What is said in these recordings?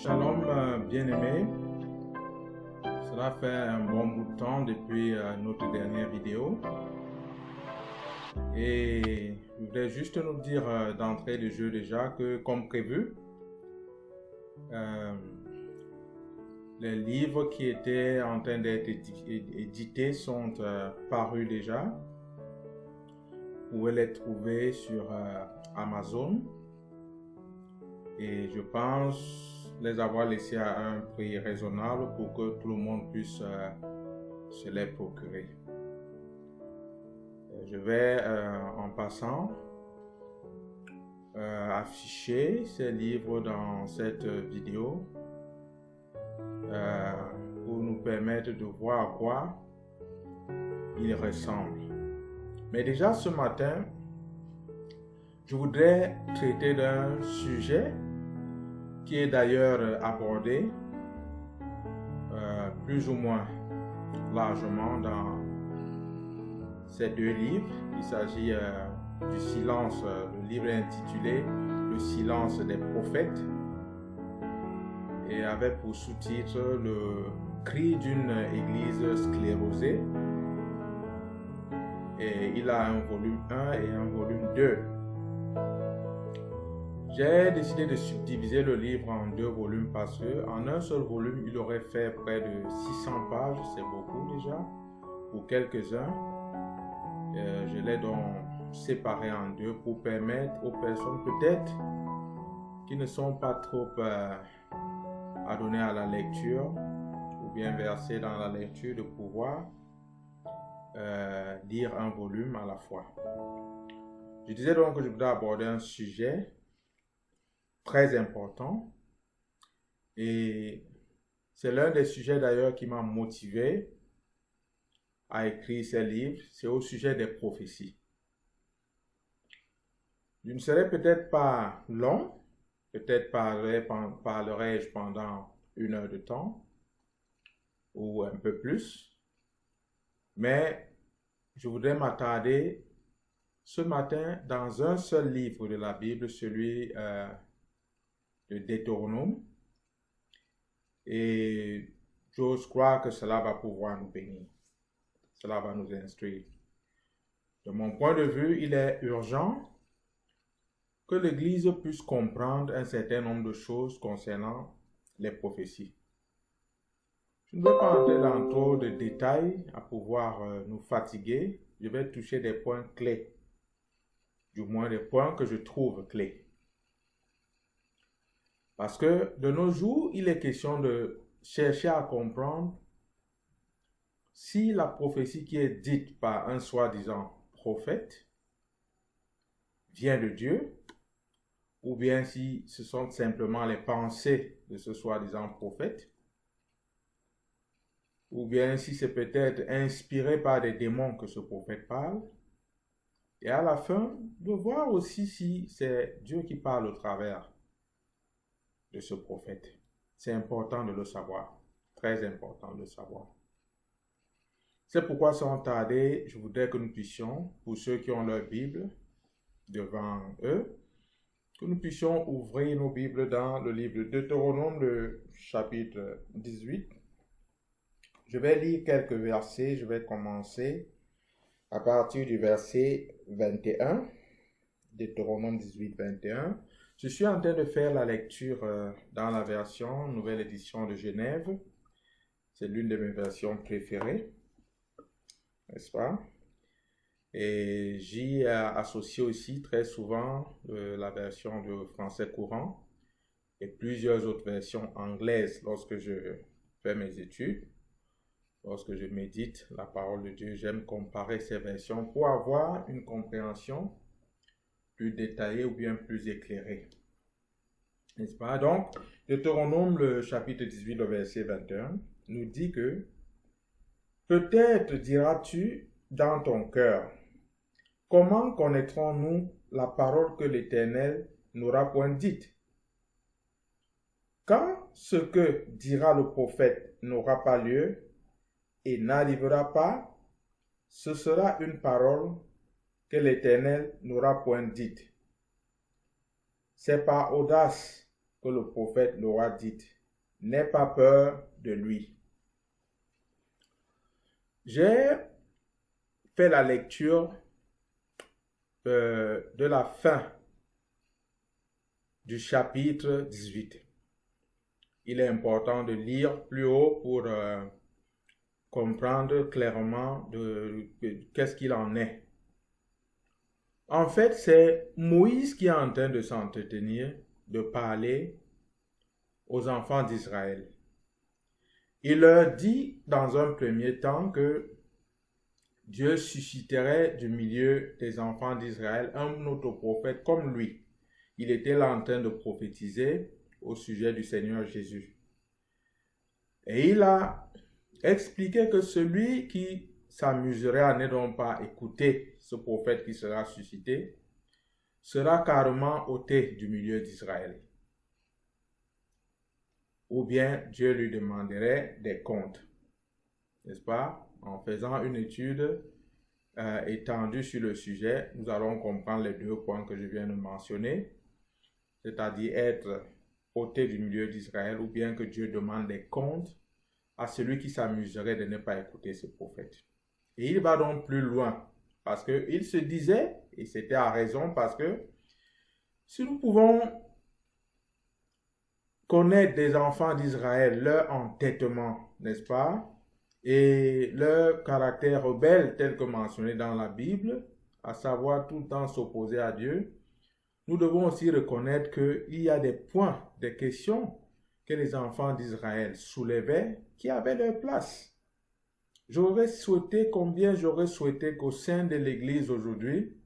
Shalom, bien-aimés. Cela fait un bon bout de temps depuis notre dernière vidéo. Et je voudrais juste nous dire d'entrée de jeu déjà que, comme prévu, les livres qui étaient en train d'être édités sont parus déjà. Vous pouvez les trouver sur Amazon. Et je pense les avoir laissés à un prix raisonnable pour que tout le monde puisse se les procurer. Je vais en passant afficher ces livres dans cette vidéo pour nous permettre de voir à quoi ils ressemblent. Mais déjà ce matin, je voudrais traiter d'un sujet qui est d'ailleurs abordé plus ou moins largement dans ces deux livres. Il s'agit du silence, le livre intitulé « Le silence des prophètes » et avec pour sous-titre « Le cri d'une église sclérosée ». Et il a un volume 1 et un volume 2. J'ai décidé de subdiviser le livre en deux volumes parce qu'en un seul volume, il aurait fait près de 600 pages, c'est beaucoup déjà, pour quelques-uns. Je l'ai donc séparé en deux pour permettre aux personnes peut-être qui ne sont pas trop adonnées à la lecture ou bien versées dans la lecture de pouvoir lire un volume à la fois. Je disais donc que je voudrais aborder un sujet très important et c'est l'un des sujets d'ailleurs qui m'a motivé à écrire ces livres, c'est au sujet des prophéties. Je ne serai peut-être pas long, peut-être parlerai-je pendant 1 heure de temps ou un peu plus, mais je voudrais m'attarder ce matin dans un seul livre de la Bible, celui de Deutéronome, et j'ose croire que cela va pouvoir nous bénir, cela va nous instruire. De mon point de vue, il est urgent que l'Église puisse comprendre un certain nombre de choses concernant les prophéties. Je ne vais pas entrer dans trop de détails à pouvoir nous fatiguer. Je vais toucher des points clés, du moins des points que je trouve clés. Parce que de nos jours, il est question de chercher à comprendre si la prophétie qui est dite par un soi-disant prophète vient de Dieu, ou bien si ce sont simplement les pensées de ce soi-disant prophète, ou bien si c'est peut-être inspiré par des démons que ce prophète parle, et à la fin, de voir aussi si c'est Dieu qui parle au travers de ce prophète. C'est important de le savoir, très important de le savoir. C'est pourquoi sans tarder, je voudrais que nous puissions, pour ceux qui ont leur Bible devant eux, que nous puissions ouvrir nos Bibles dans le livre de Deutéronome, le chapitre 18. Je vais lire quelques versets, je vais commencer à partir du verset 21, Deutéronome 18, 21. Je suis en train de faire la lecture dans la version Nouvelle Édition de Genève. C'est l'une de mes versions préférées, n'est-ce pas? Et j'y associe aussi très souvent la version de français courant et plusieurs autres versions anglaises lorsque je fais mes études. Lorsque je médite la parole de Dieu, j'aime comparer ces versions pour avoir une compréhension plus détaillée ou bien plus éclairée. N'est-ce pas? Donc, Deutéronome, le chapitre 18, le verset 21, nous dit que « Peut-être diras-tu dans ton cœur, comment connaîtrons-nous la parole que l'Éternel n'aura point dite? Quand ce que dira le prophète n'aura pas lieu, et n'arrivera pas, ce sera une parole que l'Éternel n'aura point dite. C'est par audace que le prophète leur a dites. N'aie pas peur de lui. J'ai fait la lecture de la fin du chapitre 18. Il est important de lire plus haut pour comprendre clairement qu'est-ce qu'il en est. En fait, c'est Moïse qui est en train de s'entretenir, de parler aux enfants d'Israël. Il leur dit dans un premier temps que Dieu susciterait du milieu des enfants d'Israël un autre prophète comme lui. Il était là en train de prophétiser au sujet du Seigneur Jésus. Et il a expliqué que celui qui s'amuserait à ne donc pas écouter ce prophète qui sera suscité sera carrément ôté du milieu d'Israël. Ou bien Dieu lui demanderait des comptes, n'est-ce pas? En faisant une étude étendue sur le sujet, nous allons comprendre les deux points que je viens de mentionner, c'est-à-dire être ôté du milieu d'Israël ou bien que Dieu demande des comptes à celui qui s'amuserait de ne pas écouter ce prophète. Et il va donc plus loin parce qu'il se disait, et c'était à raison, parce que si nous pouvons connaître des enfants d'Israël, leur entêtement, n'est-ce pas, et leur caractère rebelle tel que mentionné dans la Bible, à savoir tout le temps s'opposer à Dieu, nous devons aussi reconnaître qu'il y a des points, des questions que les enfants d'Israël soulevaient qui avaient leur place. Combien j'aurais souhaité qu'au sein de l'Église aujourd'hui,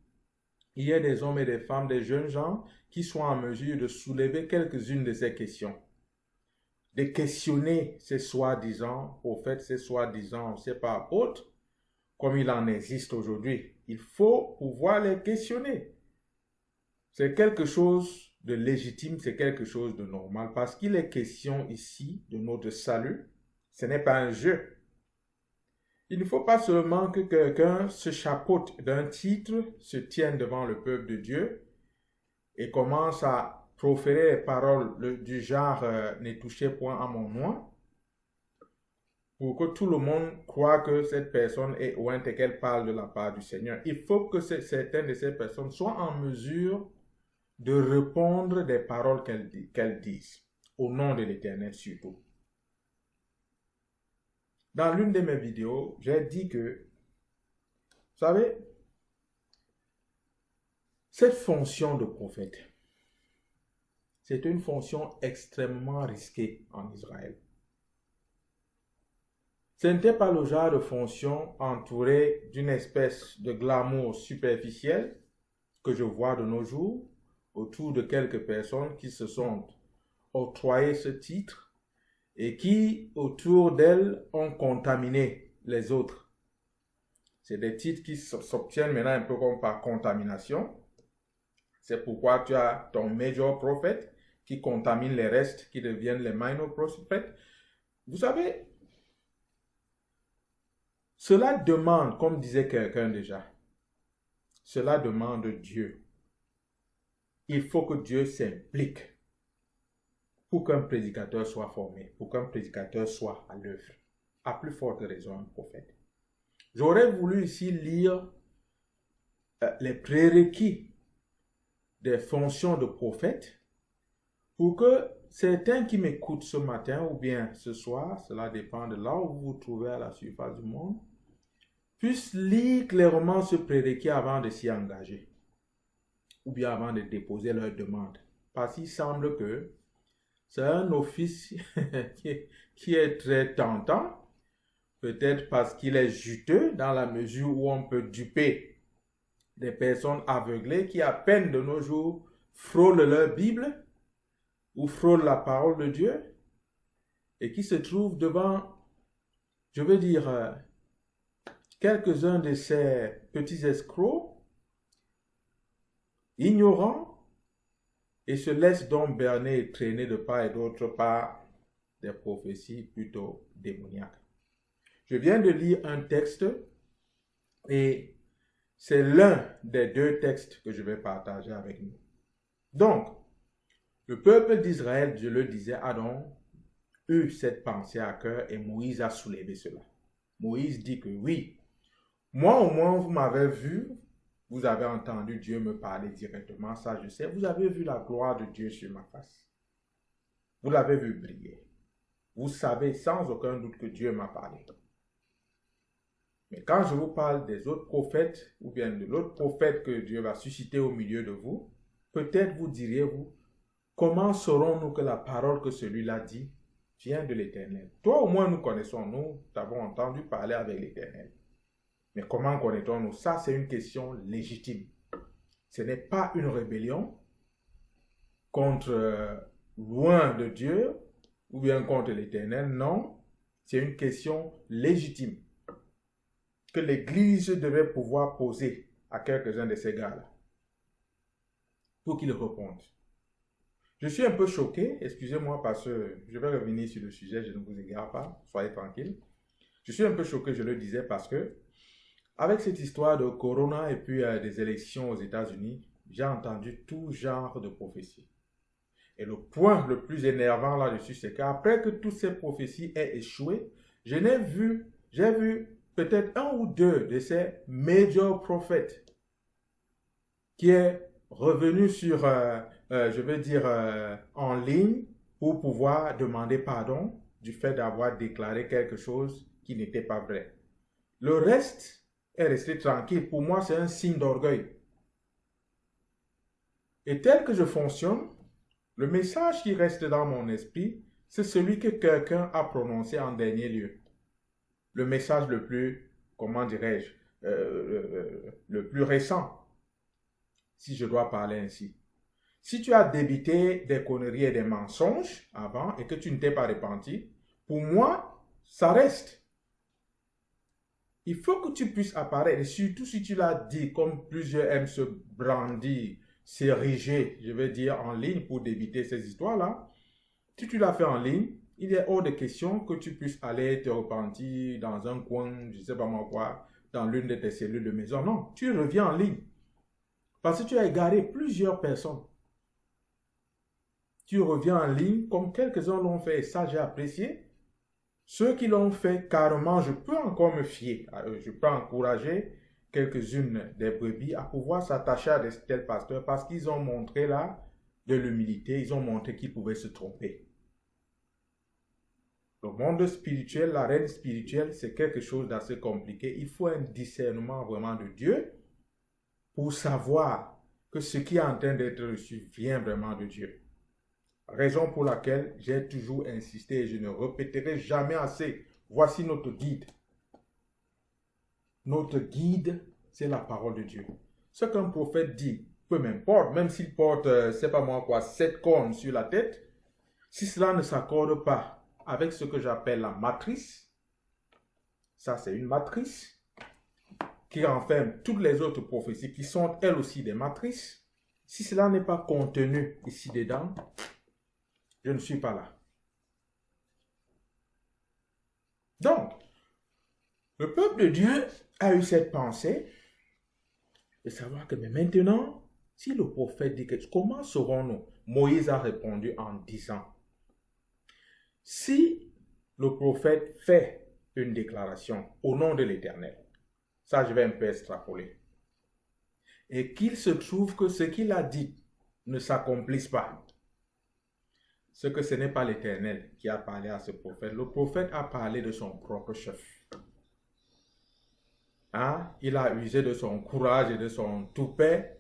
il y ait des hommes et des femmes, des jeunes gens qui soient en mesure de soulever quelques-unes de ces questions. De questionner ces soi-disant prophètes, ces soi-disant, on ne sait pas, apôtres, comme il en existe aujourd'hui. Il faut pouvoir les questionner. C'est quelque chose de légitime, c'est quelque chose de normal, parce qu'il est question ici de notre salut. Ce n'est pas un jeu. Il ne faut pas seulement que quelqu'un se chapeaute d'un titre, se tienne devant le peuple de Dieu et commence à proférer les paroles du genre ne touchez point à mon nom, pour que tout le monde croit que cette personne est ointe et qu'elle parle de la part du Seigneur. Il faut que certaines de ces personnes soient en mesure de répondre des paroles qu'elles disent, au nom de l'Éternel surtout. Dans l'une de mes vidéos, j'ai dit que, vous savez, cette fonction de prophète, c'est une fonction extrêmement risquée en Israël. Ce n'était pas le genre de fonction entourée d'une espèce de glamour superficiel que je vois de nos jours autour de quelques personnes qui se sont octroyé ce titre et qui, autour d'elles, ont contaminé les autres. C'est des titres qui s'obtiennent maintenant un peu comme par contamination. C'est pourquoi tu as ton major prophète qui contamine les restes, qui deviennent les minor prophètes. Vous savez, cela demande, comme disait quelqu'un déjà, cela demande Dieu. Il faut que Dieu s'implique pour qu'un prédicateur soit formé, pour qu'un prédicateur soit à l'œuvre. À plus forte raison, un prophète. J'aurais voulu ici lire les prérequis des fonctions de prophète pour que certains qui m'écoutent ce matin ou bien ce soir, cela dépend de là où vous vous trouvez à la surface du monde, puissent lire clairement ce prérequis avant de s'y engager ou bien avant de déposer leur demande. Parce qu'il semble que c'est un office qui est très tentant, peut-être parce qu'il est juteux dans la mesure où on peut duper des personnes aveuglées qui à peine de nos jours frôlent leur Bible ou frôlent la parole de Dieu et qui se trouvent devant, je veux dire, quelques-uns de ces petits escrocs ignorants et se laissent donc berner et traîner de part et d'autre par des prophéties plutôt démoniaques. Je viens de lire un texte et c'est l'un des deux textes que je vais partager avec nous. Donc, Le peuple d'Israël, je le disais, a donc eu cette pensée à cœur et Moïse a soulevé cela. Moïse dit que oui, moi au moins vous m'avez vu, vous avez entendu Dieu me parler directement, ça je sais, vous avez vu la gloire de Dieu sur ma face. Vous l'avez vu briller. Vous savez sans aucun doute que Dieu m'a parlé. Mais quand je vous parle des autres prophètes, ou bien de l'autre prophète que Dieu va susciter au milieu de vous, peut-être vous diriez-vous, comment saurons-nous que la parole que celui-là dit vient de l'Éternel? Toi au moins nous connaissons, nous avons entendu parler avec l'Éternel. Mais comment connaîtons-nous? Ça, c'est une question légitime. Ce n'est pas une rébellion contre loin de Dieu ou bien contre l'Éternel. Non, c'est une question légitime que l'Église devait pouvoir poser à quelques-uns de ces gars-là pour qu'ils répondent. Je suis un peu choqué, excusez-moi parce que je vais revenir sur le sujet, je ne vous égare pas, soyez tranquille. Je suis un peu choqué, je le disais, parce que avec cette histoire de Corona et puis des élections aux États-Unis, j'ai entendu tout genre de prophéties. Et le point le plus énervant là-dessus, c'est qu'après que toutes ces prophéties aient échoué, j'ai vu peut-être un ou deux de ces major prophètes qui est revenu sur, je veux dire, en ligne pour pouvoir demander pardon du fait d'avoir déclaré quelque chose qui n'était pas vrai. Le reste est resté tranquille. Pour moi, c'est un signe d'orgueil. Et tel que je fonctionne, le message qui reste dans mon esprit, c'est celui que quelqu'un a prononcé en dernier lieu. Le message le plus, comment dirais-je, le plus récent, si je dois parler ainsi. Si tu as débité des conneries et des mensonges avant et que tu ne t'es pas repenti, pour moi, ça reste. Il faut que tu puisses apparaître, et surtout si tu l'as dit, comme plusieurs aiment se brandir, s'ériger, je vais dire, en ligne pour débiter ces histoires-là. Si tu l'as fait en ligne, il est hors de question que tu puisses aller te repentir dans un coin, je ne sais pas moi quoi, dans l'une de tes cellules de maison. Non, tu reviens en ligne. Parce que tu as égaré plusieurs personnes. Tu reviens en ligne comme quelques-uns l'ont fait et ça j'ai apprécié. Ceux qui l'ont fait carrément, je peux encore me fier à eux. Je peux encourager quelques-unes des brebis à pouvoir s'attacher à des tels pasteurs parce qu'ils ont montré là de l'humilité, ils ont montré qu'ils pouvaient se tromper. Le monde spirituel, la reine spirituelle, c'est quelque chose d'assez compliqué. Il faut un discernement vraiment de Dieu pour savoir que ce qui est en train d'être reçu vient vraiment de Dieu. Raison pour laquelle j'ai toujours insisté et je ne répéterai jamais assez. Voici notre guide. Notre guide, c'est la parole de Dieu. Ce qu'un prophète dit, peu m'importe, même s'il porte, c'est pas moi quoi, 7 cornes sur la tête, si cela ne s'accorde pas avec ce que j'appelle la matrice, ça c'est une matrice qui renferme toutes les autres prophéties qui sont elles aussi des matrices. Si cela n'est pas contenu ici dedans, je ne suis pas là. Donc, le peuple de Dieu a eu cette pensée de savoir que mais maintenant, si le prophète dit quelque chose, comment saurons-nous? Moïse a répondu en disant, si le prophète fait une déclaration au nom de l'Éternel, ça je vais un peu extrapoler, et qu'il se trouve que ce qu'il a dit ne s'accomplisse pas, c'est que ce n'est pas l'Éternel qui a parlé à ce prophète. Le prophète a parlé de son propre chef. Hein? Il a usé de son courage et de son toupet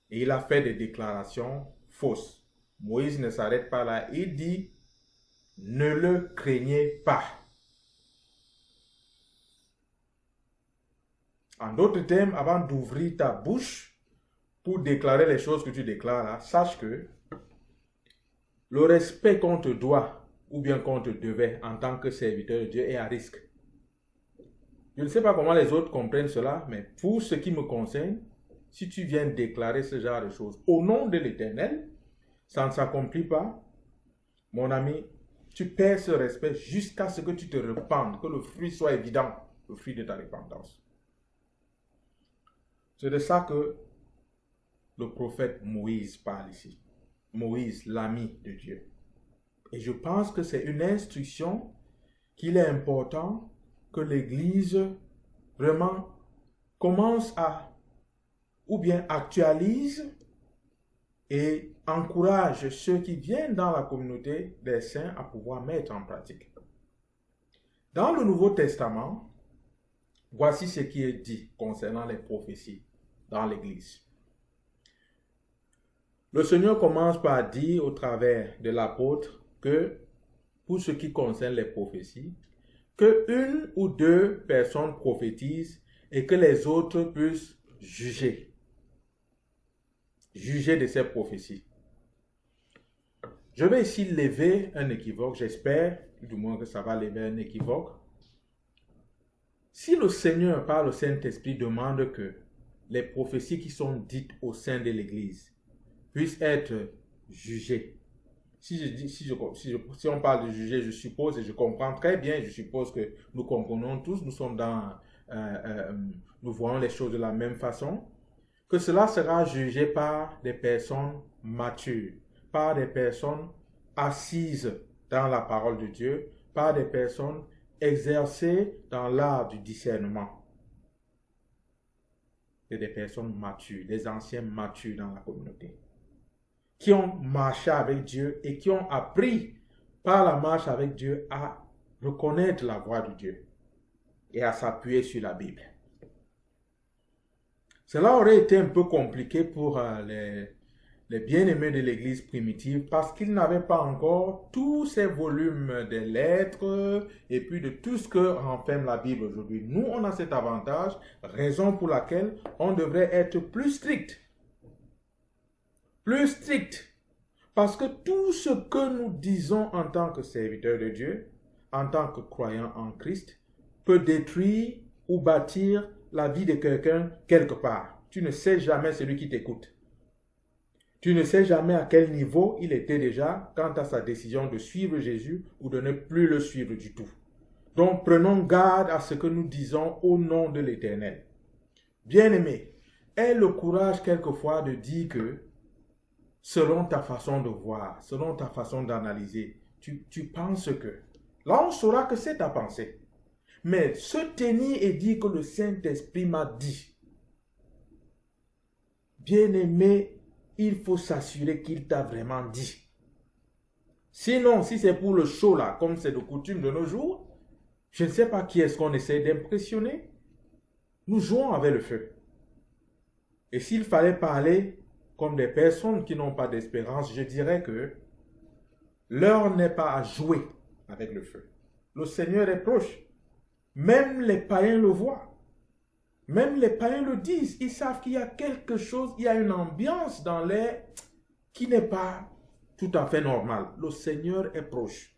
et il a fait des déclarations fausses. Moïse ne s'arrête pas là. Il dit, ne le craignez pas. En d'autres termes, avant d'ouvrir ta bouche pour déclarer les choses que tu déclares là, sache que le respect qu'on te doit ou bien qu'on te devait en tant que serviteur de Dieu est à risque. Je ne sais pas comment les autres comprennent cela, mais pour ce qui me concerne, si tu viens déclarer ce genre de choses au nom de l'Éternel, ça ne s'accomplit pas, mon ami, tu perds ce respect jusqu'à ce que tu te repentes, que le fruit soit évident, le fruit de ta repentance. C'est de ça que le prophète Moïse parle ici. Moïse, l'ami de Dieu. Et je pense que c'est une instruction qu'il est important que l'Église vraiment commence à, ou bien actualise et encourage ceux qui viennent dans la communauté des saints à pouvoir mettre en pratique. Dans le Nouveau Testament, voici ce qui est dit concernant les prophéties dans l'Église. Le Seigneur commence par dire au travers de l'apôtre que, pour ce qui concerne les prophéties, que une ou deux personnes prophétisent et que les autres puissent juger de ces prophéties. Je vais ici lever un équivoque, j'espère du moins que ça va lever un équivoque. Si le Seigneur, par le Saint-Esprit, demande que les prophéties qui sont dites au sein de l'Église puissent être jugées, si on parle de juger, je suppose, et je comprends très bien, je suppose que nous comprenons tous, nous sommes nous voyons les choses de la même façon, que cela sera jugé par des personnes matures, par des personnes assises dans la parole de Dieu, par des personnes exercées dans l'art du discernement. Et des personnes matures, des anciens matures dans la communauté, qui ont marché avec Dieu et qui ont appris par la marche avec Dieu à reconnaître la voix de Dieu et à s'appuyer sur la Bible. Cela aurait été un peu compliqué pour les bien-aimés de l'Église primitive parce qu'ils n'avaient pas encore tous ces volumes de lettres et puis de tout ce que renferme la Bible aujourd'hui. Nous, on a cet avantage, raison pour laquelle on devrait être plus strict. Plus strict. Parce que tout ce que nous disons en tant que serviteurs de Dieu, en tant que croyants en Christ, peut détruire ou bâtir la vie de quelqu'un quelque part. Tu ne sais jamais celui qui t'écoute. Tu ne sais jamais à quel niveau il était déjà quant à sa décision de suivre Jésus ou de ne plus le suivre du tout. Donc prenons garde à ce que nous disons au nom de l'Éternel. Bien-aimé, aie le courage quelquefois de dire que selon ta façon de voir, selon ta façon d'analyser, tu penses que. Là, on saura que c'est ta pensée. Mais se tenir et dire que le Saint-Esprit m'a dit, bien-aimé, il faut s'assurer qu'il t'a vraiment dit. Sinon, si c'est pour le show là, comme c'est de coutume de nos jours, je ne sais pas qui est-ce qu'on essaie d'impressionner. Nous jouons avec le feu. Et s'il fallait parler comme des personnes qui n'ont pas d'espérance, je dirais que l'heure n'est pas à jouer avec le feu. Le Seigneur est proche. Même les païens le voient. Même les païens le disent. Ils savent qu'il y a quelque chose, il y a une ambiance dans l'air qui n'est pas tout à fait normale. Le Seigneur est proche.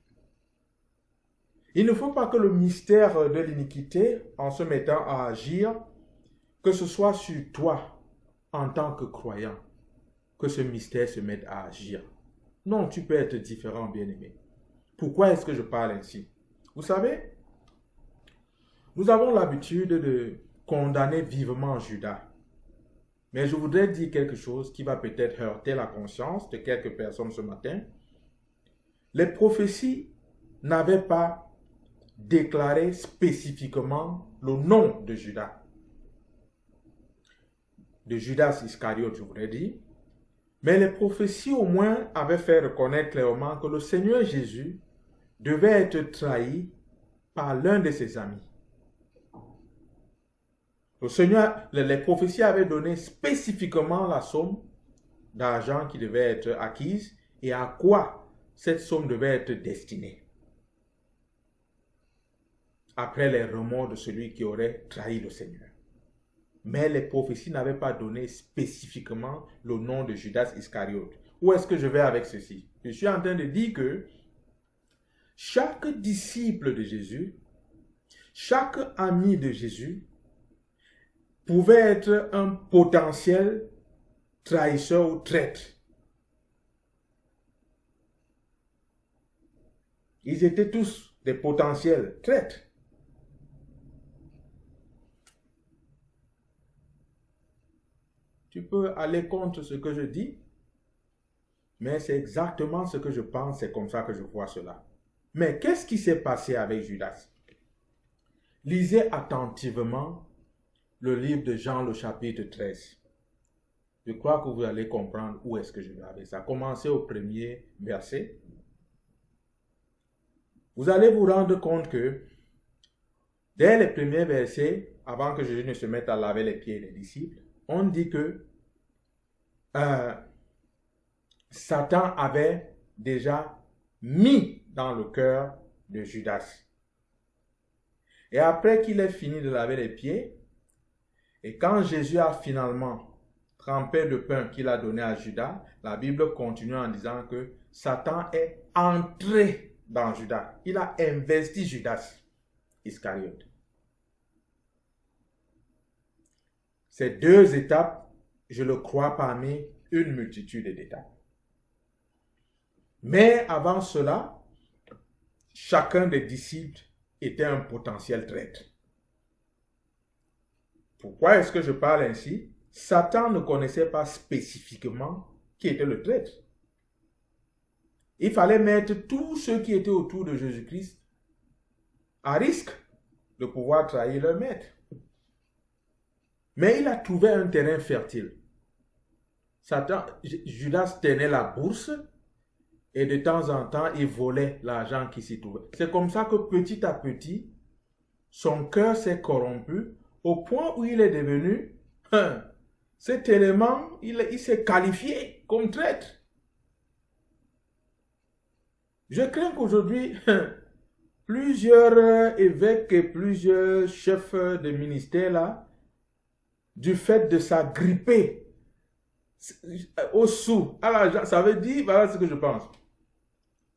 Il ne faut pas que le mystère de l'iniquité, en se mettant à agir, que ce soit sur toi, en tant que croyant, que ce mystère se mette à agir. Non, tu peux être différent, bien-aimé. Pourquoi est-ce que je parle ainsi? Vous savez, nous avons l'habitude de condamner vivement Judas. Mais je voudrais dire quelque chose qui va peut-être heurter la conscience de quelques personnes ce matin. Les prophéties n'avaient pas déclaré spécifiquement le nom de Judas. De Judas Iscariote, je voudrais dire. Mais les prophéties au moins avaient fait reconnaître clairement que le Seigneur Jésus devait être trahi par l'un de ses amis. Le Seigneur, les prophéties avaient donné spécifiquement la somme d'argent qui devait être acquise et à quoi cette somme devait être destinée. Après les remords de celui qui aurait trahi le Seigneur. Mais les prophéties n'avaient pas donné spécifiquement le nom de Judas Iscariote. Où est-ce que je vais avec ceci? Je suis en train de dire que chaque disciple de Jésus, chaque ami de Jésus, pouvait être un potentiel trahisseur ou traître. Ils étaient tous des potentiels traîtres. Tu peux aller contre ce que je dis, mais c'est exactement ce que je pense, c'est comme ça que je vois cela. Mais qu'est-ce qui s'est passé avec Judas? Lisez attentivement le livre de Jean, le chapitre 13. Je crois que vous allez comprendre où est-ce que je vais avec ça. Commencez au premier verset. Vous allez vous rendre compte que dès les premiers versets, avant que Jésus ne se mette à laver les pieds des disciples, on dit que Satan avait déjà mis dans le cœur de Judas. Et après qu'il ait fini de laver les pieds, et quand Jésus a finalement trempé le pain qu'il a donné à Judas, la Bible continue en disant que Satan est entré dans Judas. Il a investi Judas Iscariote. Ces deux étapes, je le crois, parmi une multitude d'étapes. Mais avant cela, chacun des disciples était un potentiel traître. Pourquoi est-ce que je parle ainsi? Satan ne connaissait pas spécifiquement qui était le traître. Il fallait mettre tous ceux qui étaient autour de Jésus-Christ à risque de pouvoir trahir leur maître. Mais il a trouvé un terrain fertile. Judas tenait la bourse et de temps en temps, il volait l'argent qui s'y trouvait. C'est comme ça que petit à petit, son cœur s'est corrompu au point où il est devenu, cet élément, il s'est qualifié comme traître. Je crains qu'aujourd'hui, plusieurs évêques et plusieurs chefs de ministère, là, du fait de s'agripper au sou, à l'argent, ça veut dire, voilà ce que je pense.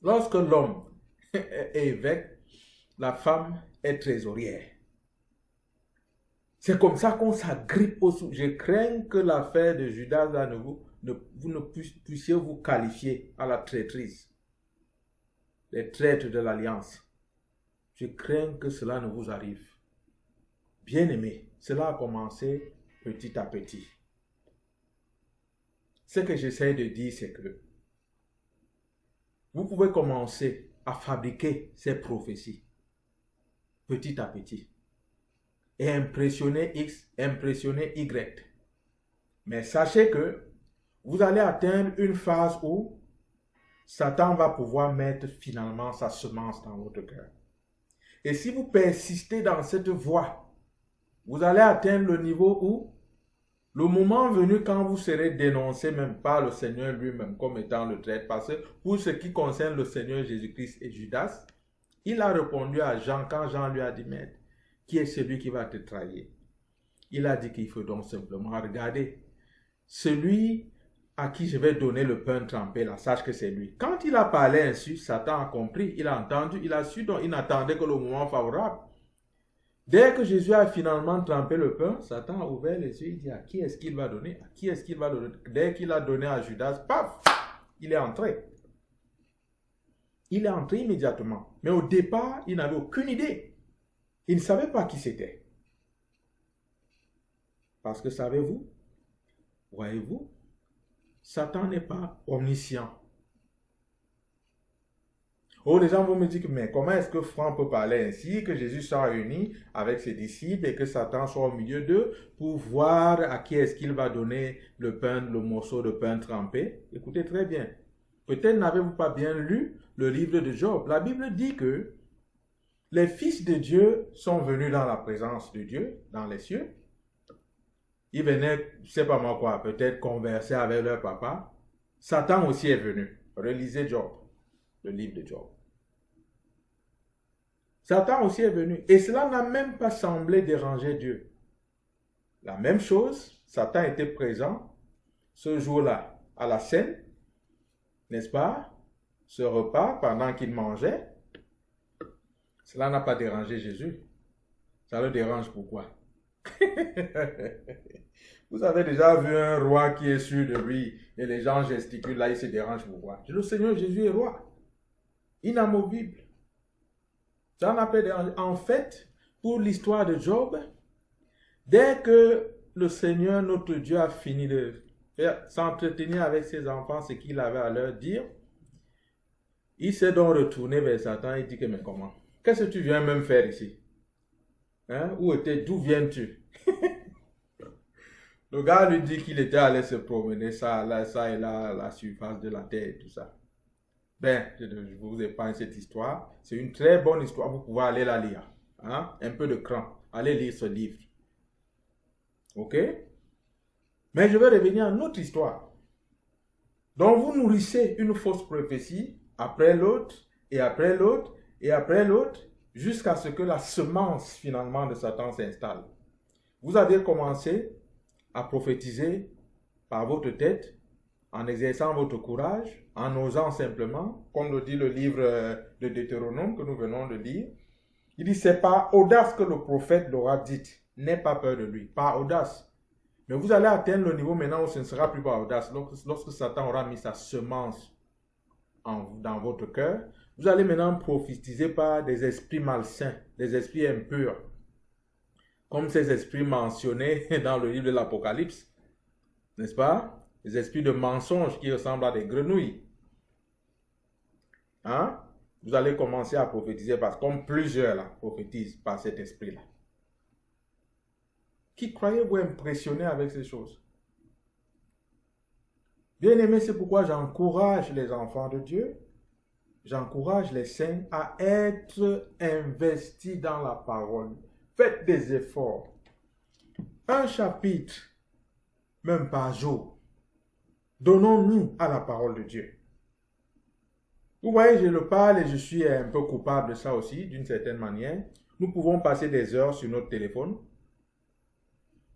Lorsque l'homme est évêque, la femme est trésorière. C'est comme ça qu'on s'agrippe au sou. Je crains que l'affaire de Judas, là, vous ne puissiez vous qualifier à la traîtrise. Les traîtres de l'alliance. Je crains que cela ne vous arrive. Bien-aimés, cela a commencé petit à petit. Ce que j'essaie de dire, c'est que vous pouvez commencer à fabriquer ces prophéties petit à petit et impressionner X, impressionner Y. Mais sachez que vous allez atteindre une phase où Satan va pouvoir mettre finalement sa semence dans votre cœur. Et si vous persistez dans cette voie, vous allez atteindre le niveau où le moment venu quand vous serez dénoncé même par le Seigneur lui-même comme étant le traître, parce que pour ce qui concerne le Seigneur Jésus-Christ et Judas, il a répondu à Jean quand Jean lui a dit, Maître, qui est celui qui va te trahir? Il a dit qu'il faut donc simplement regarder celui à qui je vais donner le pain trempé, là, sache que c'est lui. Quand il a parlé ainsi, Satan a compris, il a entendu, il a su, donc il n'attendait que le moment favorable. Dès que Jésus a finalement trempé le pain, Satan a ouvert les yeux, il dit à qui est-ce qu'il va donner? À qui est-ce qu'il va donner? Dès qu'il a donné à Judas, paf, il est entré. Il est entré immédiatement. Mais au départ, il n'avait aucune idée. Il ne savait pas qui c'était. Parce que savez-vous, voyez-vous, Satan n'est pas omniscient. Oh, les gens vont me dire que, mais comment est-ce que Franck peut parler ainsi, que Jésus soit réuni avec ses disciples et que Satan soit au milieu d'eux pour voir à qui est-ce qu'il va donner le pain, le morceau de pain trempé? Écoutez très bien. Peut-être n'avez-vous pas bien lu le livre de Job. La Bible dit que les fils de Dieu sont venus dans la présence de Dieu, dans les cieux. Ils venaient, je ne sais pas moi quoi, peut-être converser avec leur papa. Satan aussi est venu. Relisez Job, le livre de Job. Satan aussi est venu. Et cela n'a même pas semblé déranger Dieu. La même chose, Satan était présent ce jour-là à la scène, n'est-ce pas? Ce repas, pendant qu'il mangeait, cela n'a pas dérangé Jésus. Ça le dérange pourquoi? Vous avez déjà vu un roi qui est sûr de lui et les gens gesticulent, là il se dérange pourquoi? Le Seigneur Jésus est roi, inamovible. Ça n'a pas dérangé. En fait, pour l'histoire de Job, dès que le Seigneur, notre Dieu, a fini de s'entretenir avec ses enfants, ce qu'il avait à leur dire. Il s'est donc retourné vers Satan et dit que, mais comment? Qu'est-ce que tu viens même faire ici? Hein? D'où viens-tu? Le gars lui dit qu'il était allé se promener ça et là, à la surface de la terre et tout ça. Ben, je vous épargne cette histoire. C'est une très bonne histoire, vous pouvez aller la lire. Hein? Un peu de cran. Allez lire ce livre. Ok? Mais je vais revenir à notre histoire. Donc vous nourrissez une fausse prophétie après l'autre, et après l'autre, et après l'autre, jusqu'à ce que la semence finalement de Satan s'installe. Vous avez commencé à prophétiser par votre tête, en exerçant votre courage, en osant simplement, comme le dit le livre de Deutéronome que nous venons de lire. Il dit, c'est par audace que le prophète l'aura dit. N'aie pas peur de lui, par audace. Mais vous allez atteindre le niveau maintenant où ce ne sera plus par audace. Lorsque Satan aura mis sa semence dans votre cœur, vous allez maintenant prophétiser par des esprits malsains, des esprits impurs. Comme ces esprits mentionnés dans le livre de l'Apocalypse. N'est-ce pas? Des esprits de mensonges qui ressemblent à des grenouilles. Hein? Vous allez commencer à prophétiser parce que comme plusieurs là, prophétisent par cet esprit-là. Qui croyez-vous impressionner avec ces choses? Bien aimé, c'est pourquoi j'encourage les enfants de Dieu, j'encourage les saints à être investis dans la parole. Faites des efforts. Un chapitre, même par jour. Donnons-nous à la parole de Dieu. Vous voyez, je le parle et je suis un peu coupable de ça aussi, d'une certaine manière. Nous pouvons passer des heures sur notre téléphone,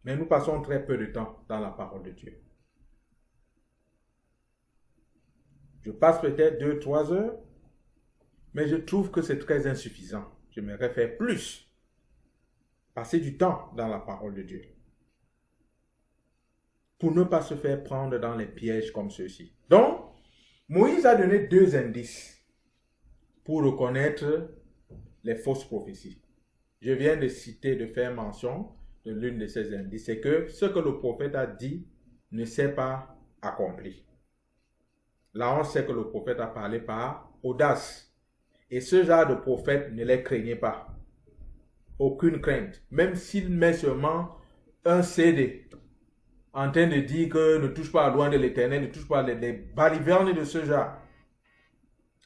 mais nous passons très peu de temps dans la parole de Dieu. Je passe peut-être 2-3 heures, mais je trouve que c'est très insuffisant. J'aimerais faire plus. Passer du temps dans la parole de Dieu. Pour ne pas se faire prendre dans les pièges comme ceux-ci. Donc, Moïse a donné 2 indices pour reconnaître les fausses prophéties. Je viens de citer, de faire mention de l'une de ces indices. C'est que ce que le prophète a dit ne s'est pas accompli. Là, on sait que le prophète a parlé par audace. Et ce genre de prophète ne les craignait pas. Aucune crainte. Même s'il met seulement un CD en train de dire que ne touche pas à loin de l'Éternel, ne touche pas les balivernes de ce genre.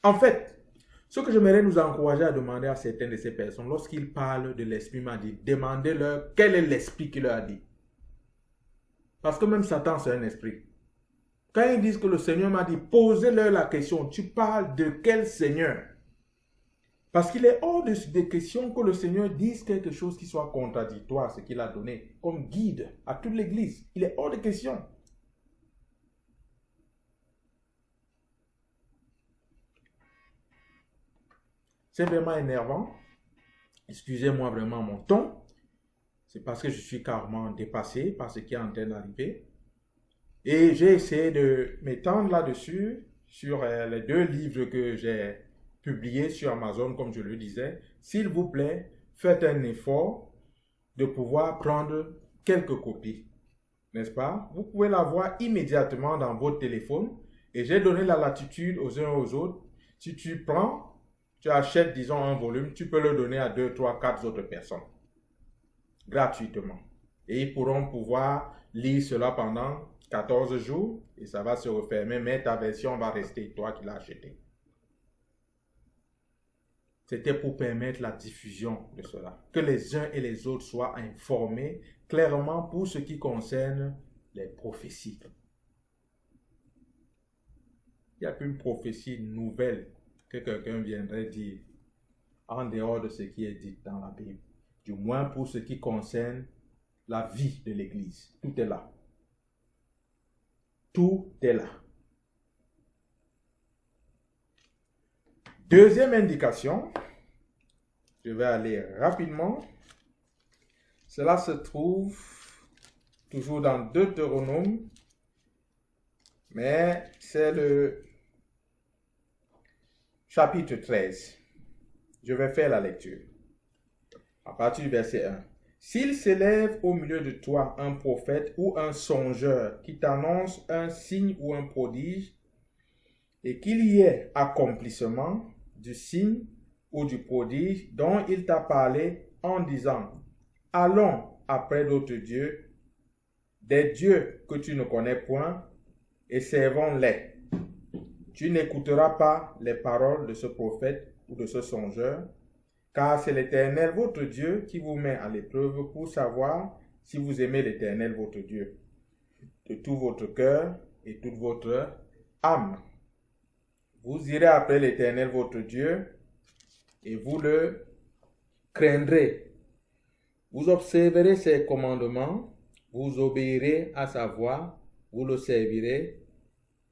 En fait, ce que j'aimerais nous encourager à demander à certaines de ces personnes, lorsqu'ils parlent de l'esprit m'a dit, demandez-leur quel est l'esprit qui leur a dit. Parce que même Satan, c'est un esprit. Quand ils disent que le Seigneur m'a dit, posez-leur la question, tu parles de quel Seigneur? Parce qu'il est hors de question que le Seigneur dise quelque chose qui soit contradictoire à ce qu'il a donné comme guide à toute l'Église. Il est hors de question. C'est vraiment énervant. Excusez-moi vraiment mon ton. C'est parce que je suis carrément dépassé par ce qui est en train d'arriver. Et j'ai essayé de m'étendre là-dessus, sur les 2 livres que j'ai publiés sur Amazon, comme je le disais. S'il vous plaît, faites un effort de pouvoir prendre quelques copies. N'est-ce pas? Vous pouvez l'avoir immédiatement dans votre téléphone. Et j'ai donné la latitude aux uns et aux autres. Si tu prends, tu achètes, disons, un volume, tu peux le donner à 2, 3, 4 autres personnes. Gratuitement. Et ils pourront pouvoir lire cela pendant 14 jours et ça va se refermer, mais ta version va rester, toi qui l'as acheté. C'était pour permettre la diffusion de cela. Que les uns et les autres soient informés clairement pour ce qui concerne les prophéties. Il n'y a plus une prophétie nouvelle que quelqu'un viendrait dire en dehors de ce qui est dit dans la Bible. Du moins pour ce qui concerne la vie de l'Église. Tout est là. Tout est là. Deuxième indication, je vais aller rapidement. Cela se trouve toujours dans Deutéronome, mais c'est le chapitre 13. Je vais faire la lecture. À partir du verset 1. S'il s'élève au milieu de toi un prophète ou un songeur qui t'annonce un signe ou un prodige, et qu'il y ait accomplissement du signe ou du prodige dont il t'a parlé en disant, allons après d'autres dieux, des dieux que tu ne connais point, et servons-les. Tu n'écouteras pas les paroles de ce prophète ou de ce songeur, car c'est l'Éternel votre Dieu qui vous met à l'épreuve pour savoir si vous aimez l'Éternel votre Dieu de tout votre cœur et toute votre âme. Vous irez après l'Éternel votre Dieu et vous le craindrez. Vous observerez ses commandements, vous obéirez à sa voix, vous le servirez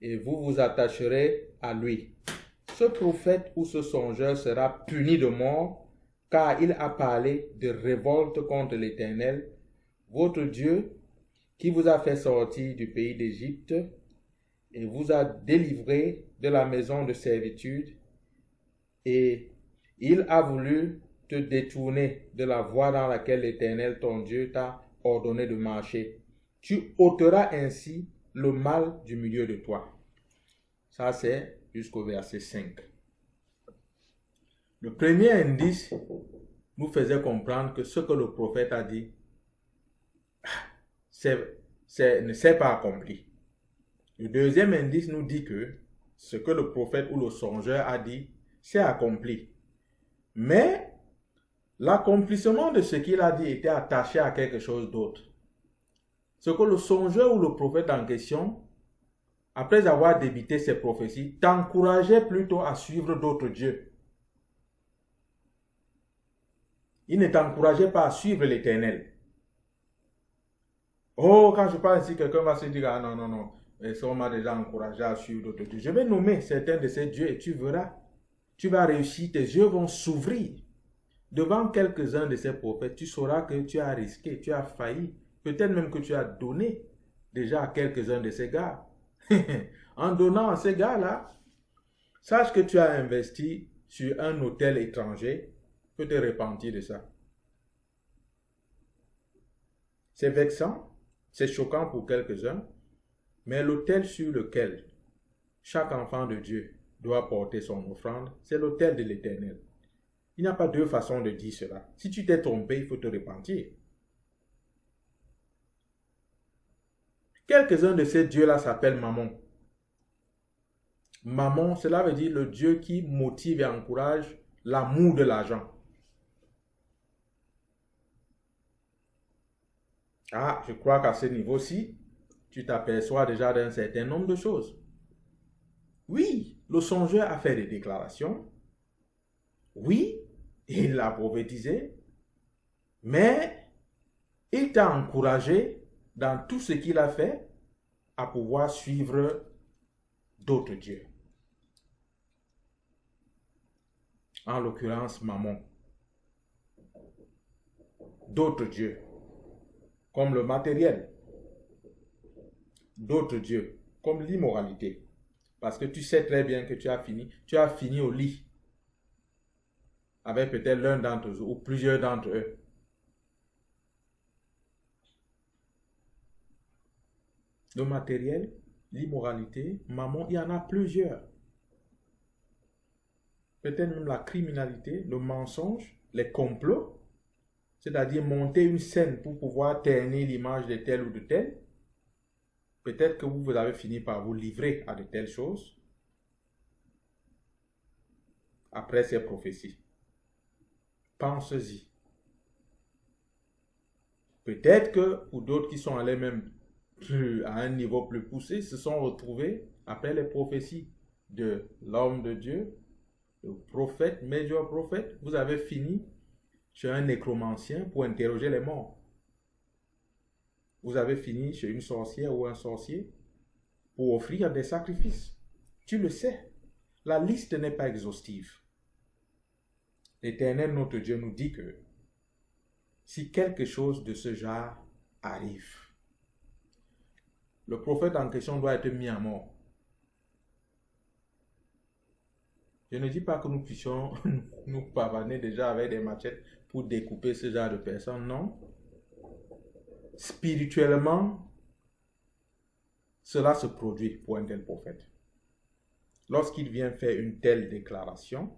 et vous vous attacherez à lui. Ce prophète ou ce songeur sera puni de mort, car il a parlé de révolte contre l'Éternel, votre Dieu, qui vous a fait sortir du pays d'Égypte et vous a délivré de la maison de servitude, et il a voulu te détourner de la voie dans laquelle l'Éternel ton Dieu t'a ordonné de marcher. Tu ôteras ainsi le mal du milieu de toi. Ça, c'est jusqu'au verset 5. Le premier indice nous faisait comprendre que ce que le prophète a dit ne s'est pas accompli. Le deuxième indice nous dit que ce que le prophète ou le songeur a dit s'est accompli. Mais l'accomplissement de ce qu'il a dit était attaché à quelque chose d'autre. Ce que le songeur ou le prophète en question, après avoir débité ses prophéties, t'encourageait plutôt à suivre d'autres dieux. Il ne t'encourageait pas à suivre l'Éternel. Oh, quand je parle ici, quelqu'un va se dire, ah non, non, non, ça on m'a déjà encouragé à suivre d'autres dieux. Je vais nommer certains de ces dieux et tu verras. Tu vas réussir, tes yeux vont s'ouvrir. Devant quelques-uns de ces prophètes, tu sauras que tu as risqué, tu as failli. Peut-être même que tu as donné déjà à quelques-uns de ces gars. En donnant à ces gars-là, sache que tu as investi sur un hôtel étranger. Tu peux te repentir de ça. C'est vexant, c'est choquant pour quelques-uns, mais l'autel sur lequel chaque enfant de Dieu doit porter son offrande, c'est l'autel de l'Éternel. Il n'y a pas deux façons de dire cela. Si tu t'es trompé, il faut te repentir. Quelques-uns de ces dieux-là s'appellent Mammon. Mammon, cela veut dire le Dieu qui motive et encourage l'amour de l'argent. Ah, je crois qu'à ce niveau-ci, tu t'aperçois déjà d'un certain nombre de choses. Oui, le songeur a fait des déclarations. Oui, il l'a prophétisé. Mais il t'a encouragé dans tout ce qu'il a fait à pouvoir suivre d'autres dieux. En l'occurrence, Mammon. D'autres dieux, comme le matériel. D'autres dieux, comme l'immoralité. Parce que tu sais très bien que tu as fini au lit avec peut-être l'un d'entre eux ou plusieurs d'entre eux. Le matériel, l'immoralité, Mammon, il y en a plusieurs. Peut-être même la criminalité, le mensonge, les complots, c'est-à-dire monter une scène pour pouvoir ternir l'image de tel ou de tel. Peut-être que vous avez fini par vous livrer à de telles choses après ces prophéties. Pensez-y. Peut-être que pour d'autres qui sont allés même à un niveau plus poussé, se sont retrouvés après les prophéties de l'homme de Dieu, le prophète, major prophète. Vous avez fini chez un nécromancien pour interroger les morts. Vous avez fini chez une sorcière ou un sorcier pour offrir des sacrifices. Tu le sais. La liste n'est pas exhaustive. L'Éternel, notre Dieu, nous dit que si quelque chose de ce genre arrive, le prophète en question doit être mis à mort. Je ne dis pas que nous puissions nous pavaner déjà avec des machettes pour découper ce genre de personnes, non. spirituellement, cela se produit pour un tel prophète. Lorsqu'il vient faire une telle déclaration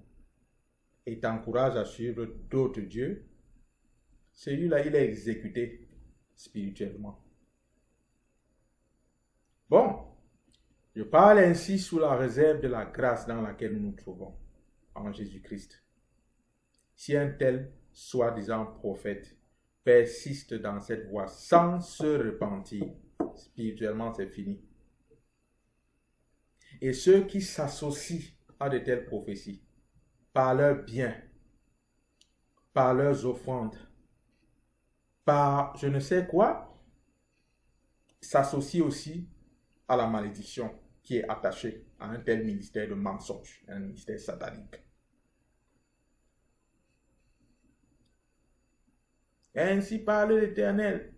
et t'encourage à suivre d'autres dieux, celui-là, il est exécuté spirituellement. Bon, je parle ainsi sous la réserve de la grâce dans laquelle nous nous trouvons en Jésus-Christ. Si un tel soi-disant prophète persiste dans cette voie sans se repentir, spirituellement c'est fini. Et ceux qui s'associent à de telles prophéties, par leurs biens, par leurs offrandes, par je ne sais quoi, s'associent aussi à la malédiction qui est attachée à un tel ministère de mensonge, un ministère satanique. Ainsi parle l'Éternel.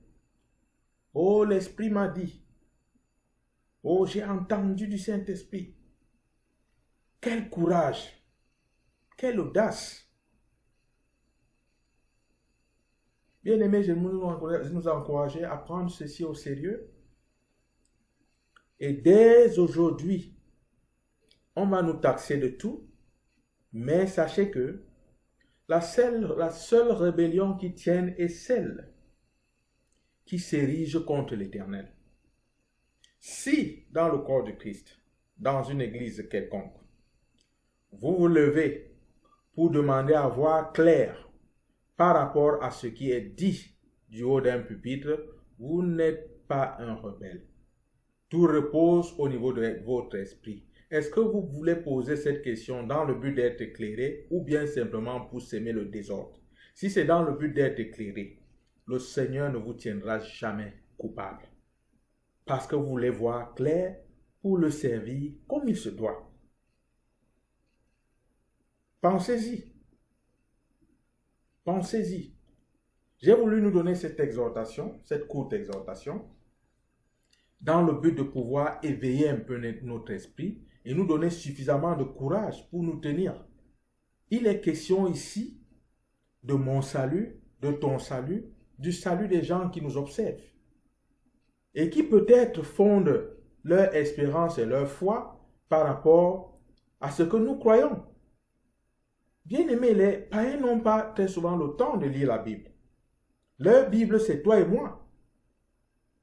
Oh, l'Esprit m'a dit. Oh, j'ai entendu du Saint-Esprit. Quel courage, quelle audace. Bien-aimés, je nous encourager à prendre ceci au sérieux. Et dès aujourd'hui, on va nous taxer de tout, mais sachez que la seule rébellion qui tienne est celle qui s'érige contre l'Éternel. Si, dans le corps de Christ, dans une église quelconque, vous vous levez pour demander à voir clair par rapport à ce qui est dit du haut d'un pupitre, vous n'êtes pas un rebelle. Tout repose au niveau de votre esprit. Est-ce que vous voulez poser cette question dans le but d'être éclairé ou bien simplement pour s'aimer le désordre? Si c'est dans le but d'être éclairé, le Seigneur ne vous tiendra jamais coupable. Parce que vous voulez voir clair pour le servir comme il se doit. Pensez-y. Pensez-y. J'ai voulu nous donner cette exhortation, cette courte exhortation, dans le but de pouvoir éveiller un peu notre esprit et nous donner suffisamment de courage pour nous tenir. Il est question ici de mon salut, de ton salut, du salut des gens qui nous observent et qui peut-être fondent leur espérance et leur foi par rapport à ce que nous croyons. Bien aimés, les païens n'ont pas très souvent le temps de lire la Bible. Leur Bible, c'est toi et moi.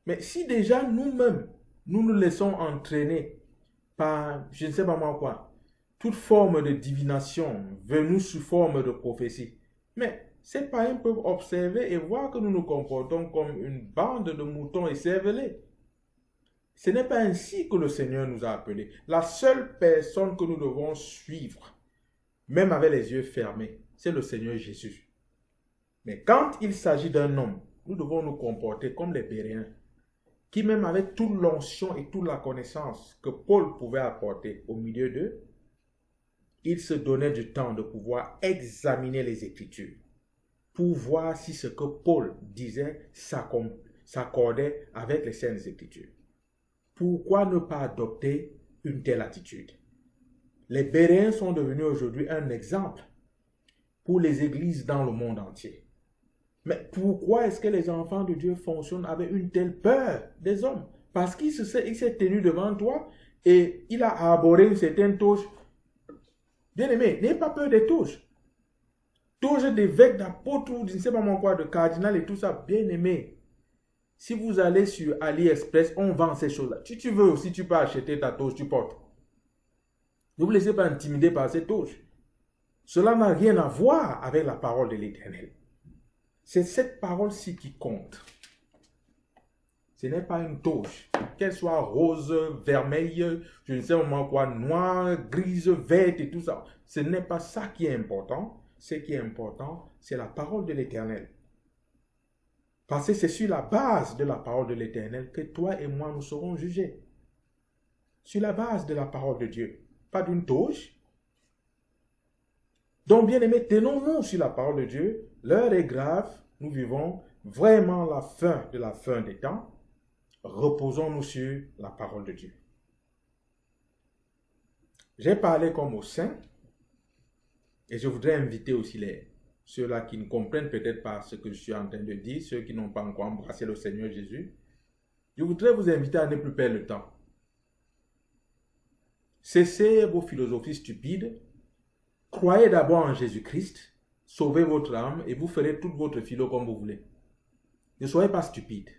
Mais si déjà nous-mêmes, nous nous laissons entraîner par, je ne sais pas moi quoi, toute forme de divination venue sous forme de prophétie, mais ces païens peuvent observer et voir que nous nous comportons comme une bande de moutons écervelés. Ce n'est pas ainsi que le Seigneur nous a appelés. La seule personne que nous devons suivre, même avec les yeux fermés, c'est le Seigneur Jésus. Mais quand il s'agit d'un homme, nous devons nous comporter comme les Béréens, qui même avec toute l'onction et toute la connaissance que Paul pouvait apporter au milieu d'eux, il se donnait du temps de pouvoir examiner les Écritures pour voir si ce que Paul disait s'accordait avec les Saintes Écritures. Pourquoi ne pas adopter une telle attitude? Les Béréens sont devenus aujourd'hui un exemple pour les églises dans le monde entier. Mais pourquoi est-ce que les enfants de Dieu fonctionnent avec une telle peur des hommes? Parce qu'il s'est tenu devant toi et il a arboré une certaine touche. Bien-aimé, n'ayez pas peur des touches. Touche d'évêque, d'apôtre, je ne sais pas moi quoi, de cardinal et tout ça. Bien-aimé, si vous allez sur AliExpress, on vend ces choses-là. Si tu veux aussi, tu peux acheter ta touche, tu portes. Ne vous laissez pas intimider par ces touches. Cela n'a rien à voir avec la parole de l'Éternel. C'est cette parole-ci qui compte. Ce n'est pas une touche. Qu'elle soit rose, vermeille, je ne sais pas quoi, noire, grise, verte et tout ça. Ce n'est pas ça qui est important. Ce qui est important, c'est la parole de l'Éternel. Parce que c'est sur la base de la parole de l'Éternel que toi et moi nous serons jugés. Sur la base de la parole de Dieu. Pas d'une touche. Donc, bien aimés, tenons-nous sur la parole de Dieu. L'heure est grave. Nous vivons vraiment la fin des temps. Reposons-nous sur la parole de Dieu. J'ai parlé comme aux saints. Et je voudrais inviter aussi ceux-là qui ne comprennent peut-être pas ce que je suis en train de dire, ceux qui n'ont pas encore embrassé le Seigneur Jésus, je voudrais vous inviter à ne plus perdre le temps. Cessez vos philosophies stupides, croyez d'abord en Jésus-Christ, sauvez votre âme et vous ferez toute votre philo comme vous voulez. Ne soyez pas stupides.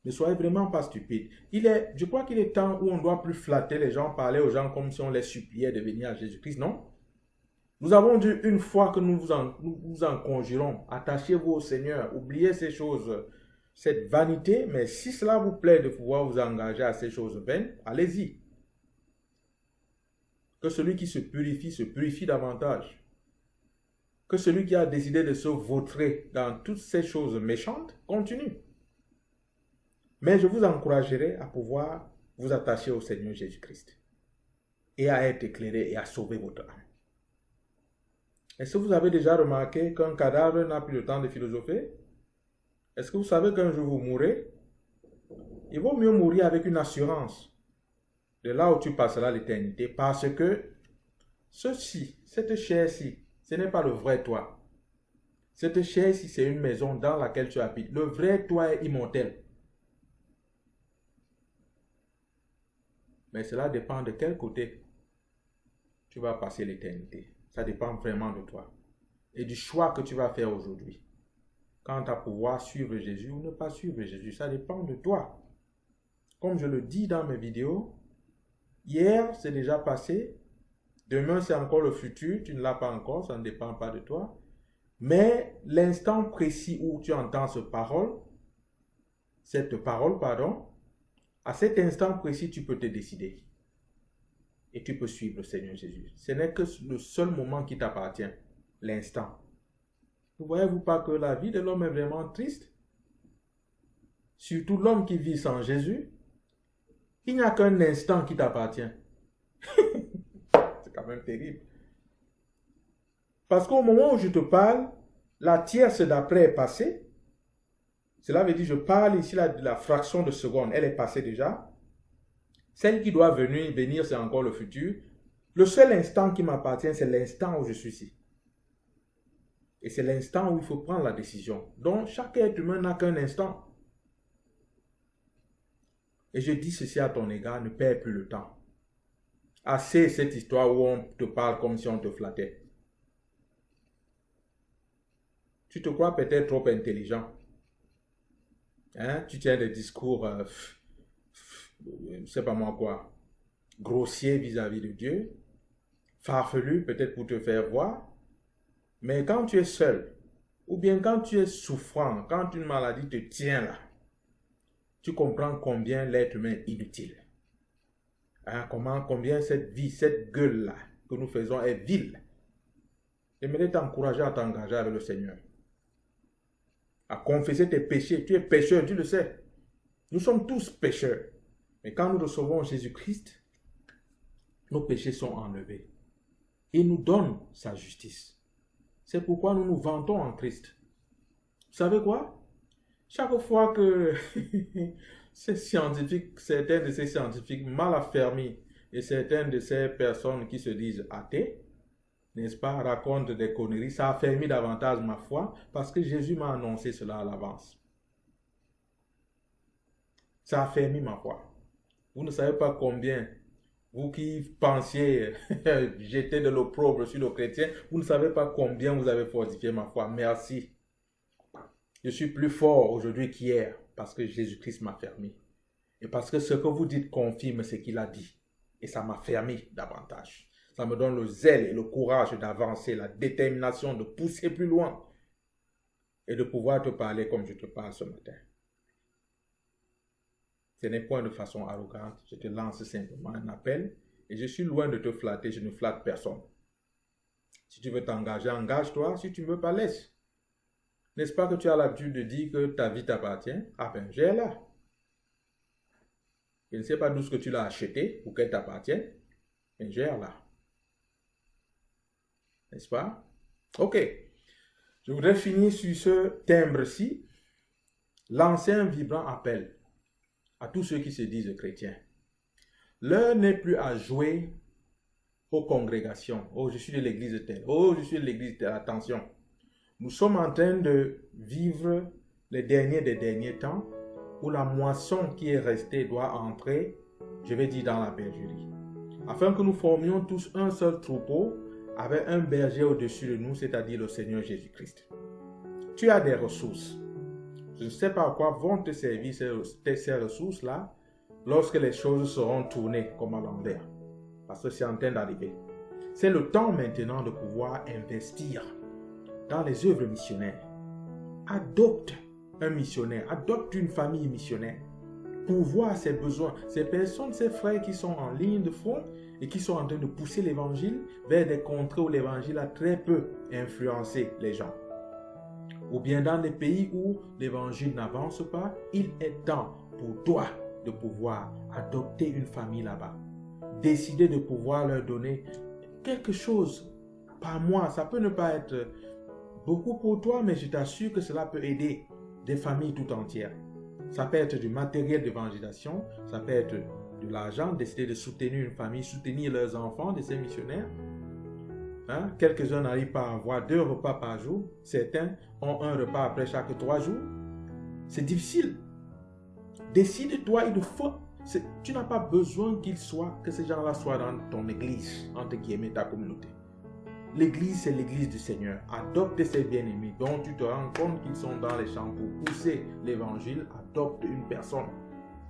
Ne soyez vraiment pas stupides. Je crois qu'il est temps où on ne doit plus flatter les gens, parler aux gens comme si on les suppliait de venir à Jésus-Christ, non? Nous avons dit une fois que nous vous en conjurons, attachez-vous au Seigneur, oubliez ces choses, cette vanité, mais si cela vous plaît de pouvoir vous engager à ces choses vaines, allez-y. Que celui qui se purifie davantage. Que celui qui a décidé de se vautrer dans toutes ces choses méchantes, continue. Mais je vous encouragerai à pouvoir vous attacher au Seigneur Jésus-Christ et à être éclairé et à sauver votre âme. Est-ce que vous avez déjà remarqué qu'un cadavre n'a plus le temps de philosopher? Est-ce que vous savez qu'un jour vous mourrez? Il vaut mieux mourir avec une assurance de là où tu passeras l'éternité, parce que cette chair-ci, ce n'est pas le vrai toi. Cette chair-ci, c'est une maison dans laquelle tu habites. Le vrai toi est immortel. Mais cela dépend de quel côté tu vas passer l'éternité. Ça dépend vraiment de toi et du choix que tu vas faire aujourd'hui. Quant à pouvoir suivre Jésus ou ne pas suivre Jésus, ça dépend de toi. Comme je le dis dans mes vidéos, hier c'est déjà passé, demain c'est encore le futur, tu ne l'as pas encore, ça ne dépend pas de toi. Mais l'instant précis où tu entends cette parole, à cet instant précis, tu peux te décider. Et tu peux suivre le Seigneur Jésus. Ce n'est que le seul moment qui t'appartient, l'instant. Ne voyez-vous pas que la vie de l'homme est vraiment triste? Surtout l'homme qui vit sans Jésus, il n'y a qu'un instant qui t'appartient. C'est quand même terrible. Parce qu'au moment où je te parle, la tierce d'après est passée. Cela veut dire, je parle ici de la fraction de seconde, elle est passée déjà. Celle qui doit venir, c'est encore le futur. Le seul instant qui m'appartient, c'est l'instant où je suis ici. Et c'est l'instant où il faut prendre la décision. Donc, chaque être humain n'a qu'un instant. Et je dis ceci à ton égard, ne perds plus le temps. Assez cette histoire où on te parle comme si on te flattait. Tu te crois peut-être trop intelligent. Tu tiens des discours, je ne sais pas moi quoi, grossiers vis-à-vis de Dieu, farfelu peut-être pour te faire voir. Mais quand tu es seul, ou bien quand tu es souffrant, quand une maladie te tient là, tu comprends combien l'être humain est inutile. Combien cette vie, cette gueule-là que nous faisons est vile. J'aimerais t'encourager à t'engager avec le Seigneur. À confesser tes péchés. Tu es pécheur, tu le sais. Nous sommes tous pécheurs. Mais quand nous recevons Jésus-Christ, nos péchés sont enlevés. Il nous donne sa justice. C'est pourquoi nous nous vantons en Christ. Vous savez quoi? Chaque fois que ces scientifiques, certains de ces scientifiques mal affermis et certaines de ces personnes qui se disent athées, n'est-ce pas, racontent des conneries, ça affermit davantage ma foi parce que Jésus m'a annoncé cela à l'avance. Ça affermit ma foi. Vous ne savez pas combien, vous qui pensiez jeter de l'opprobre sur le chrétien, vous ne savez pas combien vous avez fortifié ma foi. Merci. Je suis plus fort aujourd'hui qu'hier parce que Jésus-Christ m'a fermé. Et parce que ce que vous dites confirme ce qu'il a dit. Et ça m'a fermé davantage. Ça me donne le zèle et le courage d'avancer, la détermination de pousser plus loin et de pouvoir te parler comme je te parle ce matin. Ce n'est point de façon arrogante, je te lance simplement un appel et je suis loin de te flatter, je ne flatte personne. Si tu veux t'engager, engage-toi, si tu ne veux pas, laisse. N'est-ce pas que tu as l'habitude de dire que ta vie t'appartient? Ah ben, gère-la. Je ne sais pas d'où ce que tu l'as acheté pour qu'elle t'appartienne, mais gère-la. N'est-ce pas? Ok. Je voudrais finir sur ce timbre-ci. Lancer un vibrant appel à tous ceux qui se disent chrétiens. L'heure n'est plus à jouer aux congrégations. Oh, je suis de l'église de telle. Oh, je suis de l'église de telle. Attention. Nous sommes en train de vivre les derniers des derniers temps où la moisson qui est restée doit entrer, je vais dire, dans la bergerie. Afin que nous formions tous un seul troupeau avec un berger au-dessus de nous, c'est-à-dire le Seigneur Jésus-Christ. Tu as des ressources. Je ne sais pas à quoi vont te servir ces ressources-là lorsque les choses seront tournées comme à l'envers. Parce que c'est en train d'arriver. C'est le temps maintenant de pouvoir investir dans les œuvres missionnaires. Adopte un missionnaire, adopte une famille missionnaire pour voir ses besoins. Ces personnes, ces frères qui sont en ligne de front et qui sont en train de pousser l'évangile vers des contrées où l'évangile a très peu influencé les gens. Ou bien dans des pays où l'évangile n'avance pas, il est temps pour toi de pouvoir adopter une famille là-bas. Décider de pouvoir leur donner quelque chose par mois. Ça peut ne pas être beaucoup pour toi, mais je t'assure que cela peut aider des familles tout entières. Ça peut être du matériel d'évangélisation, ça peut être de l'argent, décider de soutenir une famille, soutenir leurs enfants de ces missionnaires. Quelques-uns n'arrivent pas à avoir 2 repas par jour. Certains ont un repas après chaque 3 jours. C'est difficile. Décide-toi, il faut. Tu n'as pas besoin que ces gens-là soient dans ton église, entre guillemets, ta communauté. L'église, c'est l'église du Seigneur. Adopte ces bien-aimés dont tu te rends compte qu'ils sont dans les champs pour pousser l'évangile. Adopte une personne.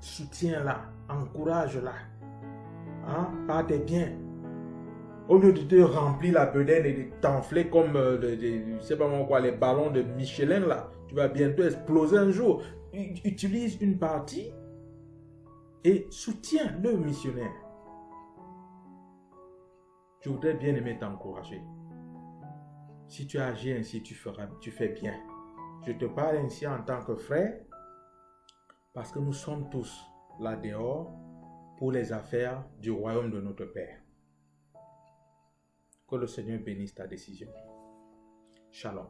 Soutiens-la. Encourage-la. Par tes biens. Au lieu de te remplir la bedaine et de t'enfler comme je sais pas moi quoi, les ballons de Michelin là, tu vas bientôt exploser un jour. Utilise une partie et soutiens le missionnaire. Je voudrais bien aimer t'encourager. Si tu agis ainsi, tu fais bien. Je te parle ainsi en tant que frère parce que nous sommes tous là dehors pour les affaires du royaume de notre Père. Que le Seigneur bénisse ta décision. Shalom.